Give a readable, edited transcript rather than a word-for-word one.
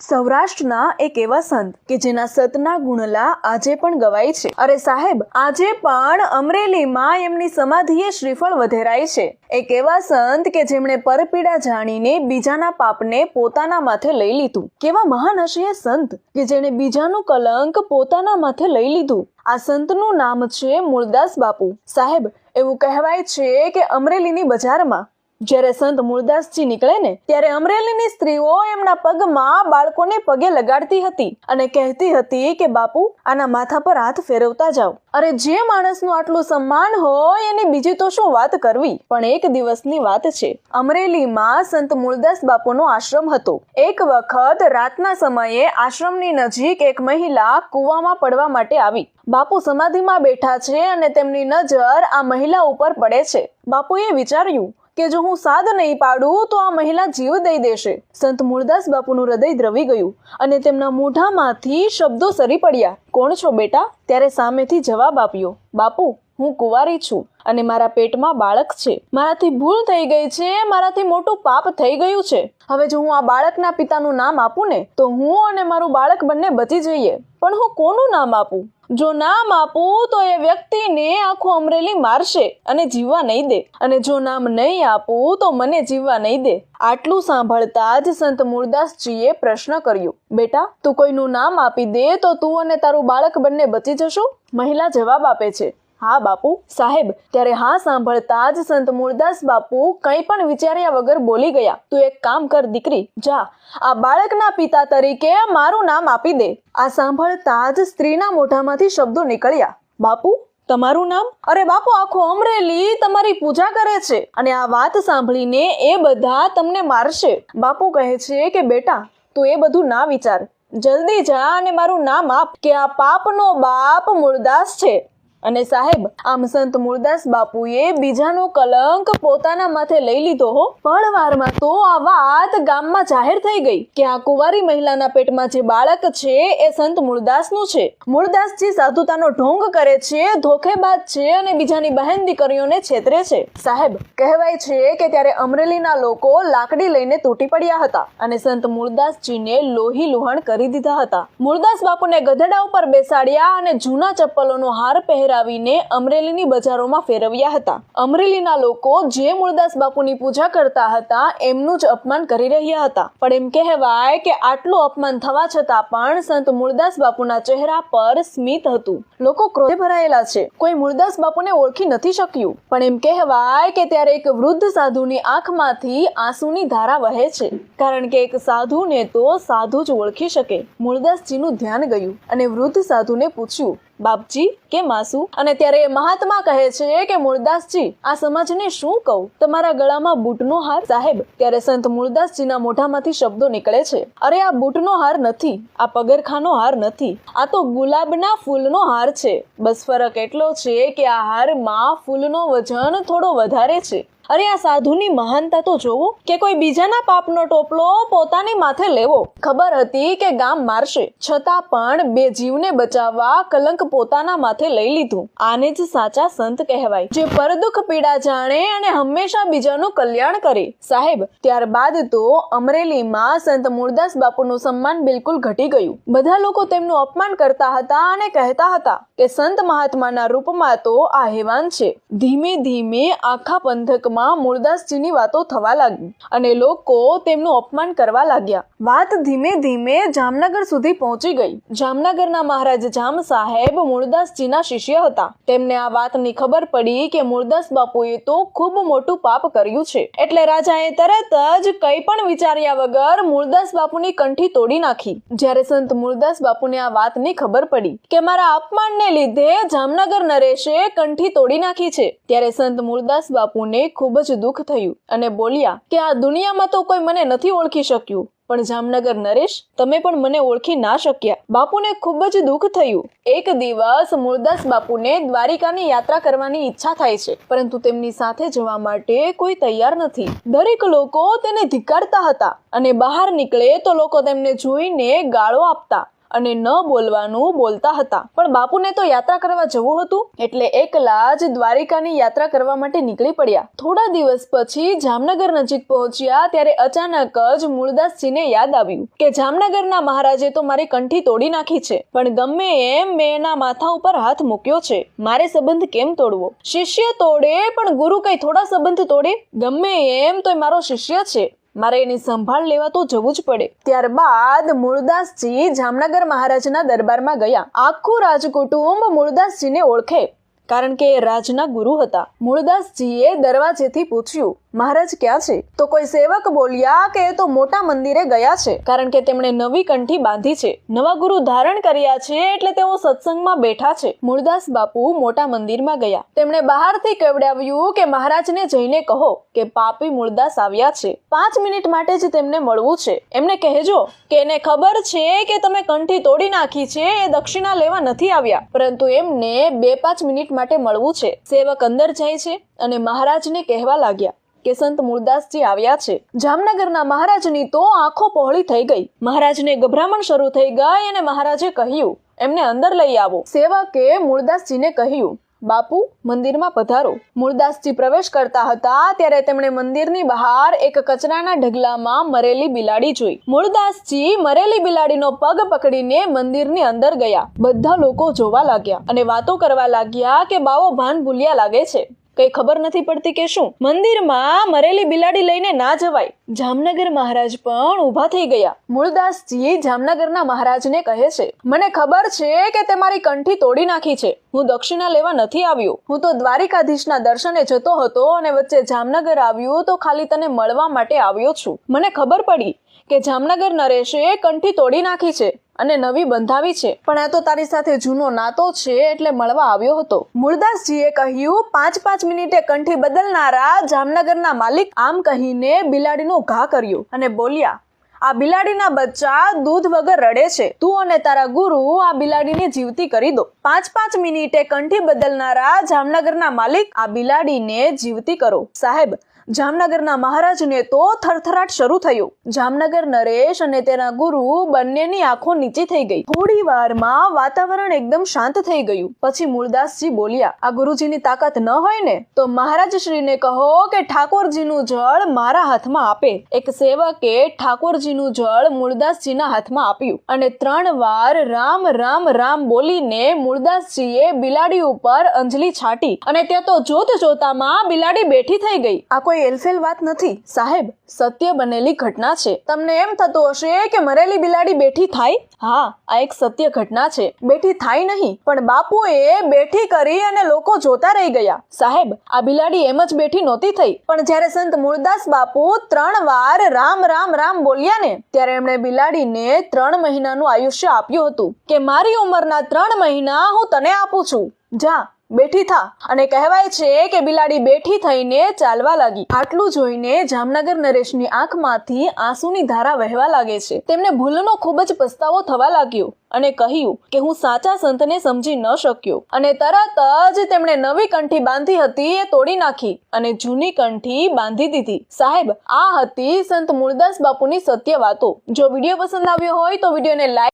સૌરાષ્ટ્રના એક એવા સંત કે જેના સતના ગુણલા આજે પણ ગવાય છે. અરે સાહેબ, આજે પણ અમરેલીમાં એમની સમાધિએ શ્રીફળ વધેરાય છે. એક એવા સંત કે જેમણે પરપીડા જાણીને બીજાના પાપને પોતાના માથે લઈ લીધું. કેવા મહાન હશે એ સંત કે જેણે બીજાનું કલંક પોતાના માથે લઈ લીધું. આ સંતનું નામ છે મૂળદાસ બાપુ. સાહેબ, એવું કહેવાય છે કે અમરેલીની બજારમાં જ્યારે સંત મૂળદાસજી નીકળે ને ત્યારે અમરેલીની સ્ત્રીઓ એમના પગમાં બાળકોને પગે લગાડતી હતી અને કહેતી હતી કે બાપુ, આના માથા પર હાથ ફેરવતા જાઓ. અરે જે માણસનું આટલું સન્માન હોય એની બીજી તો શું વાત કરવી. પણ એક દિવસની વાત છે. અમરેલીમાં સંત મૂળદાસ બાપુનો આશ્રમ હતો. એક વખત રાતના સમયે આશ્રમની નજીક એક મહિલા કૂવામાં પડવા માટે આવી. બાપુ સમાધિમાં બેઠા છે અને તેમની નજર આ મહિલા ઉપર પડે છે. બાપુએ વિચાર્યું કે જો હું સાદ નહીં પાડું તો આ મહિલા જીવ દઈ દેશે. સંત મૂળદાસ બાપુનું હૃદય દ્રવી ગયું અને તેમના મોઢામાંથી શબ્દો સરી પડ્યા. કોણ છો બેટા? ત્યારે સામેથી જવાબ આપ્યો, બાપુ, હું કુંવારી છું અને મારા પેટમાં બાળક છે. મારાથી ભૂલ થઈ ગઈ છે, મારાથી મોટું પાપ થઈ ગયું છે. હવે જો હું આ બાળકના પિતાનું નામ આપું ને તો હું અને મારું બાળક બંને બચી જઈએ. પણ હું કોનું નામ આપું? જો નામ આપું તો એ વ્યક્તિને આખું અમરેલી મારશે અને જીવવા નહીં દે, અને જો નામ નહીં આપું તો મને જીવવા નહીં દે. આટલું સાંભળતા જ સંત મૂળદાસજીએ પ્રશ્ન કર્યો, બેટા, તું કોઈનું નામ આપી દે તો તું અને તારું બાળક બંને બચી જશો? મહિલા જવાબ આપે છે, હા બાપુ. સાહેબ, ત્યારે હા સાંભળતા જ સંત મૂળદાસ બાપુ કંઈ પણ વિચાર્યા વગર બોલી ગયા, તું એક કામ કર દીકરી, જા આ બાળકના પિતા તરીકે મારું નામ આપી દે. આ સાંભળતા જ સ્ત્રીના મોઢામાંથી શબ્દો નીકળ્યા, બાપુ, તમારું નામ? અરે બાપુ, આખો અમરેલી તમારી પૂજા કરે છે અને આ વાત સાંભળીને એ બધા તમને મારશે. બાપુ કહે છે કે બેટા, તું એ બધું ના વિચાર, જલ્દી જા અને મારું નામ આપ કે આ પાપનો બાપ મૂળદાસ છે. અને સાહેબ, આમ સંત મૂળદાસ બાપુએ બીજાનો કલંક પોતાના માથે લઈ લીધો હો. પણ વારમાં તો આ વાત ગામમાં જાહેર થઈ ગઈ કે આ કુંવારી મહિલાના પેટમાં જે બાળક છે એ સંત મૂળદાસનું છે. મૂળદાસજી સાધુતાનો ઢોંગ કરે છે, ધોખેબાજ છે અને બીજાની બહેન દીકરીઓને છેતરે છે. સાહેબ, કહેવાય છે કે ત્યારે અમરેલીના લોકો લાકડી લઈને તૂટી પડ્યા હતા અને સંત મૂળદાસજીને લોહી લુહાણ કરી દીધા હતા. મૂળદાસ બાપુને ગધેડા ઉપર બેસાડ્યા અને જૂના ચપ્પલોનો હાર પહેરાવીને અમરેલીની બજારોમાં ફેરવ્યા હતા. અમરેલીના લોકો જે મૂળદાસ બાપુની પૂજા કરતા હતા એમનું જ અપમાન કરી રહ્યા હતા. પણ એમ કહેવાય કે આટલું અપમાન થવા છતાં પણ સંત મૂળદાસ બાપુના ચહેરા પર સ્મિત હતું. લોકો ક્રોધે ભરાયેલા છે. કોઈ મૂળદાસ બાપુને ઓળખી નથી શક્યું. પણ એમ કહેવાય કે ત્યારે એક વૃદ્ધ સાધુની આંખમાંથી આંસુની ધારા વહે છે. કારણ કે એક સાધુને તો સાધુ જ ઓળખી શકે. મૂળદાસજીનું ધ્યાન ગયું અને વૃદ્ધ સાધુને પૂછ્યું, બાપજી, કેમ આંસુ? અને ત્યારે એ મહાત્મા કહે છે કે મૂળદાસજી, આ સમાજને શું કહું? તમારા ગળામાં બૂટનો હાર. સાહેબ, ત્યારે સંત મૂળદાસજીના મોઢામાંથી શબ્દો નીકળે છે, અરે આ બૂટનો હાર નથી, આ પગરખાનો હાર નથી, આ તો ગુલાબના ફૂલનો હાર છે. બસ ફરક એટલો છે કે આ હારમાં ફૂલનો વજન થોડો વધારે છે. અરે આ સાધુની મહાનતા તો જોવો કે કોઈ બીજાના પાપનો ટોપલો પોતાની માથે લેવો. ખબર હતી કે ગામ મારશે, છતાં પણ બે જીવને બચાવવા કલંક પોતાના માથે લઈ લીધું. આને જ સાચા સંત કહેવાય, જે પરદુખ પીડા જાણે અને હંમેશા બીજાનું કલ્યાણ કરે. સાહેબ, ત્યારબાદ તો અમરેલીમાં સંત મૂળદાસ બાપુનું સન્માન બિલકુલ ઘટી ગયું. બધા લોકો તેમનું અપમાન કરતા હતા અને કહેતા હતા કે સંત મહાત્માના રૂપમાં તો આ હેવાન છે. ધીમે ધીમે આખા પંથકમાં મૂળદાસજીની વાતો થવા લાગી અને લોકો તેમનું અપમાન કરવા લાગ્યા. વાત ધીમે ધીમે જામનગર સુધી પહોંચી ગઈ. જામનગરના મહારાજ જામ સાહેબ મૂળદાસજીના શિષ્ય હતા. તેમને આ વાતની ખબર પડી કે મૂળદાસ બાપુએ તો ખૂબ મોટું પાપ કર્યું છે. એટલે રાજાએ તરત જ કંઈ પણ વિચાર્યા વગર મૂળદાસ બાપુની કંઠી તોડી નાખી. જ્યારે સંત મૂળદાસ બાપુને આ વાતની ખબર પડી કે મારા અપમાનને લીધે જામનગર નરેશે કંઠી તોડી નાખી છે, ત્યારે સંત મૂળદાસ બાપુને ખૂબ જ દુઃખ થયું અને બોલ્યા કે આ દુનિયામાં તો કોઈ મને નથી ઓળખી શક્યું, પણ જામનગર નરેશ, તમે પણ મને ઓળખી ના શક્યા. બાપુને ખૂબ જ દુઃખ થયું. એક દિવસ મૂળદાસ બાપુને દ્વારિકાની યાત્રા કરવાની ઈચ્છા થાય છે, પરંતુ તેમની સાથે જવા માટે કોઈ તૈયાર નથી. દરેક લોકો તેને ધિક્કારતા હતા અને બહાર નીકળે તો લોકો તેમને જોઈને ગાળો આપતા. અને ન બોલવાનું બોલતા હતા. પણ બાપુને તો યાત્રા કરવા જવું હતું એટલે એકલા જ દ્વારિકાની યાત્રા કરવા માટે નીકળી પડ્યા. થોડા દિવસ પછી જામનગર નજીક પહોંચ્યા ત્યારે અચાનક જ મૂળદાસજીને યાદ આવ્યું કે જામનગરના મહારાજે તો મારી કંઠી તોડી નાખી છે, પણ ગમે એમ મેં એના માથા ઉપર હાથ મૂક્યો છે, મારે સંબંધ કેમ તોડવો? શિષ્ય તોડે પણ ગુરુ કઈ થોડા સંબંધ તોડે? ગમે એમ તો મારો શિષ્ય છે, મારે એની સંભાળ લેવા તો જવું જ પડે. ત્યારબાદ મૂળદાસજી જામનગર મહારાજના દરબારમાં ગયા. આખું રાજકુટુંબ મૂળદાસજીને ઓળખે, કારણ કે એ રાજના ગુરુ હતા. મૂળદાસજીએ દરવાજેથી પૂછ્યું, મહારાજ ક્યાં છે? તો કોઈ સેવક બોલ્યા કે એ તો મોટા મંદિરે ગયા છે, કારણ કે તેમણે નવી કંઠી બાંધી છે, નવા ગુરુ ધારણ કર્યા છે, એટલે તેઓ સત્સંગમાં બેઠા છે. મૂળદાસ બાપુ મોટા મંદિરમાં ગયા. તેમણે બહારથી કહેવડાવ્યું કે મહારાજને જઈને કહો કે પાપી મૂળદાસ આવ્યા છે, 5 મિનિટ માટે જ તેમને મળવું છે. એમને કહેજો કે એને ખબર છે કે તમે કંઠી તોડી નાખી છે, એ દક્ષિણા લેવા નથી આવ્યા, પરંતુ એમને 2-5 મિનિટ માટે મળવું છે. સેવક અંદર જાય છે અને મહારાજને કહેવા લાગ્યા કે સંત મૂળદાસજી આવ્યા છે. જામનગરના મહારાજની તો આંખો પહોળી થઈ ગઈ. મહારાજને ગભરામણ શરૂ થઈ ગઈ અને મહારાજે કહ્યું, એમને અંદર લઈ આવો. સેવકે મૂળદાસજીને કહ્યું, બાપુ મંદિરમાં પધારો. મૂળદાસજી પ્રવેશ કરતા હતા ત્યારે તેમણે મંદિરની બહાર એક કચરાના ઢગલામાં મરેલી બિલાડી જોઈ. મૂળદાસજી મરેલી બિલાડીનો પગ પકડીને મંદિરની અંદર ગયા. બધા લોકો જોવા લાગ્યા અને વાતો કરવા લાગ્યા કે બાવો ભાન ભૂલ્યા લાગે છે, કઈ ખબર નથી પડતી કે શું? મંદિરમાં મરેલી બિલાડી લઈને ના જવાય. જામનગર મહારાજ પણ ઊભા થઈ ગયા. મૂળદાસજી જામનગરના મહારાજને કહે છે, મને ખબર છે કે તે મારી કંઠી તોડી નાખી છે, હું દક્ષિણા લેવા નથી આવ્યો, હું તો દ્વારિકાધીશના દર્શને જતો હતો અને વચ્ચે જામનગર આવ્યું તો ખાલી તને મળવા માટે આવ્યો છું. મને ખબર પડી કે જામનગર નરેશે કંઠી તોડી નાખી છે અને નવી બંધાવી છે, પણ આ તો તારી સાથે જૂનો નાતો છે એટલે મળવા આવ્યો હતો. મૂળદાસજીએ કહ્યું, 5-5 મિનિટે કંઠી બદલનારા જામનગરના માલિક. આમ કહીને બિલાડીનો ઘા કર્યો અને બોલ્યા, આ બિલાડીના બચ્ચા દૂધ વગર રડે છે, તું અને તારા ગુરુ આ બિલાડીને જીવતી કરી દો. 5-5 મિનિટે કંઠી બદલનારા જામનગરના માલિક, આ બિલાડીને જીવતી કરો. સાહેબ, જામનગરના મહારાજને તો થરથરાટ શરૂ થયો. જામનગર નરેશ અને તેના ગુરુ બંનેની આંખો નીચી થઈ ગઈ. થોડી વારમાં વાતાવરણ એકદમ શાંત થઈ ગયું. પછી મૂળદાસજી બોલ્યા, આ ગુરુજીની તાકાત ન હોય ને તો મહારાજ શ્રીને કહો કે ઠાકોરજીનું જળ મારા હાથમાં આપે. એક સેવકે ઠાકોરજીનું જળ મૂળદાસજીના હાથમાં આપ્યું અને 3 વાર રામ રામ રામ બોલીને મૂળદાસજીએ બિલાડી ઉપર અંજલિ છાટી અને ત્યાં તો જોત જોતામાં બિલાડી બેઠી થઈ ગઈ. આ કોઈ એલફેલ વાત નથી સાહેબ, સત્ય બનેલી ઘટના છે. તમને એમ થતું હશે કે મરેલી બિલાડી બેઠી થાય? હા, આ એક સત્ય ઘટના છે. બેઠી થાય નહીં, પણ બાપુએ બેઠી કરી અને લોકો જોતા રહી ગયા. સાહેબ, આ બિલાડી એમ જ બેઠી નહોતી થઈ, પણ જ્યારે સંત મૂળદાસ બાપુ 3 વાર રામ રામ રામ બોલ્યા ને ત્યારે એમણે બિલાડીને 3 મહિનાનું આયુષ્ય આપ્યું હતું કે મારી ઉંમરના 3 મહિના હું તને આપું છું, જા બેઠી થા. અને કહેવાય છે કે બિલાડી બેઠી થઈને ચાલવા લાગી. આટલું જોઈને જામનગર નરેશની આંખમાંથી આંસુની ધારા વહેવા લાગે છે. તેમને ભૂલનો ખૂબ જ પસ્તાવો થવા લાગ્યો અને કહ્યું કે હું સાચા સંતને સમજી ન શક્યો. અને તરત જ તેમણે નવી કંઠી બાંધી હતી એ તોડી નાખી અને જૂની કંઠી બાંધી દીધી. સાહેબ, આ હતી સંત મૂળદાસ બાપુની સત્ય વાતો. જો વિડીયો પસંદ આવ્યો હોય તો વિડીયોને લાઈક